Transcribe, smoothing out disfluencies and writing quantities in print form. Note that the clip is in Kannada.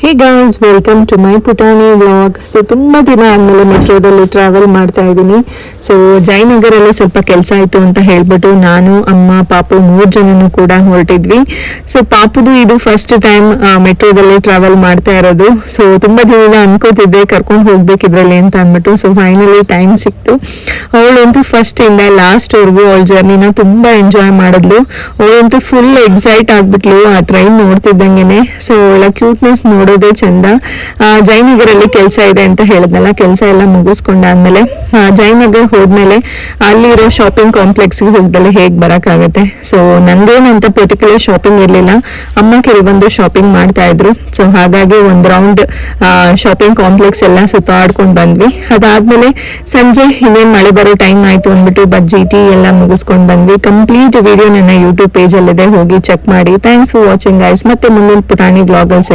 Hey guys, welcome to my ಪುಟಾಣಿ ವ್ಲಾಗ್. ಸೊ ತುಂಬ ದಿನ ಆದಮೇಲೆ ಮೆಟ್ರೋದಲ್ಲಿ ಟ್ರಾವೆಲ್ ಮಾಡ್ತಾ ಇದ್ದೀನಿ. ಸೊ ಜಯನಗರಲ್ಲಿ ಸ್ವಲ್ಪ ಕೆಲಸ ಆಯಿತು ಅಂತ ಹೇಳ್ಬಿಟ್ಟು ನಾನು, ಅಮ್ಮ, ಪಾಪು 3 ಜನನು ಕೂಡ ಹೊರಟಿದ್ವಿ. ಸೊ ಪಾಪುದು ಇದು ಫಸ್ಟ್ ಟೈಮ್ ಮೆಟ್ರೋದಲ್ಲಿ ಟ್ರಾವೆಲ್ ಮಾಡ್ತಾ ಇರೋದು. ಸೊ ತುಂಬ ದಿನ ಅನ್ಕೋತಿದ್ದೆ ಕರ್ಕೊಂಡು ಹೋಗ್ಬೇಕಿದ್ರಲ್ಲಿ ಅಂತ ಅಂದ್ಬಿಟ್ಟು. ಸೊ ಫೈನಲಿ ಟೈಮ್ ಸಿಕ್ತು. ಅವಳಂತೂ ಫಸ್ಟ್ ಇಂದ ಲಾಸ್ಟ್ ವರೆಗೂ ಅವಳ ಜರ್ನಿನ ತುಂಬ ಎಂಜಾಯ್ ಮಾಡಿದ್ಲು. ಅವಳಂತೂ ಫುಲ್ ಎಕ್ಸೈಟ್ ಆಗ್ಬಿಟ್ಲು ಆ ಟ್ರೈನ್ ನೋಡ್ತಿದ್ದಂಗೆನೆ. ಸೊ ಅವಳ ಕ್ಯೂಟ್ನೆಸ್ ನೋಡೋದೇ ಚಂದ. ಜಯನಗರಲ್ಲಿ ಕೆಲಸ ಇದೆ ಅಂತ ಹೇಳಿದ್ನಲ್ಲ, ಕೆಲಸ ಎಲ್ಲ ಮುಗಿಸ್ಕೊಂಡಾದ್ಮೇಲೆ ಜಯನಗರ್ ಹೋದ್ಮೇಲೆ ಅಲ್ಲಿರೋ ಶಾಪಿಂಗ್ ಕಾಂಪ್ಲೆಕ್ಸ್ಗೆ ಹೋಗ್ದಲ್ಲೇ ಹೇಗೆ ಬರೋಕ್ಕಾಗತ್ತೆ. ಸೊ ನಂದೇನಂತ ಪರ್ಟಿಕ್ಯುಲರ್ ಶಾಪಿಂಗ್ ಇರಲಿಲ್ಲ, ಅಮ್ಮ ಕೆಲವೊಂದು ಶಾಪಿಂಗ್ ಮಾಡ್ತಾ ಇದ್ರು. ಸೊ ಹಾಗಾಗಿ ಒಂದು ರೌಂಡ್ ಶಾಪಿಂಗ್ ಕಾಂಪ್ಲೆಕ್ಸ್ ಎಲ್ಲ ಸುತ್ತಾಡ್ಕೊಂಡು ಬಂದ್ವಿ. ಅದಾದ್ಮೇಲೆ ಸಂಜೆ ಇನ್ನೇನು ಮಳೆ ಬರೋ ಟೈಮ್ ಆಯ್ತು ಅಂದ್ಬಿಟ್ಟು ಬಜ್ಜಿ ಟೀ ಎಲ್ಲ ಮುಗಿಸ್ಕೊಂಡು ಬಂದ್ವಿ. ಕಂಪ್ಲೀಟ್ ವಿಡಿಯೋ ನನ್ನ ಯೂಟ್ಯೂಬ್ ಪೇಜಲ್ಲಿದೆ, ಹೋಗಿ ಚೆಕ್ ಮಾಡಿ. Thanks for watching guys. ಮತ್ತೆ ಮುಂದಿನ ಪುಟಾಣಿ ವ್ಲಾಗ್ ಅಲ್ಲಿ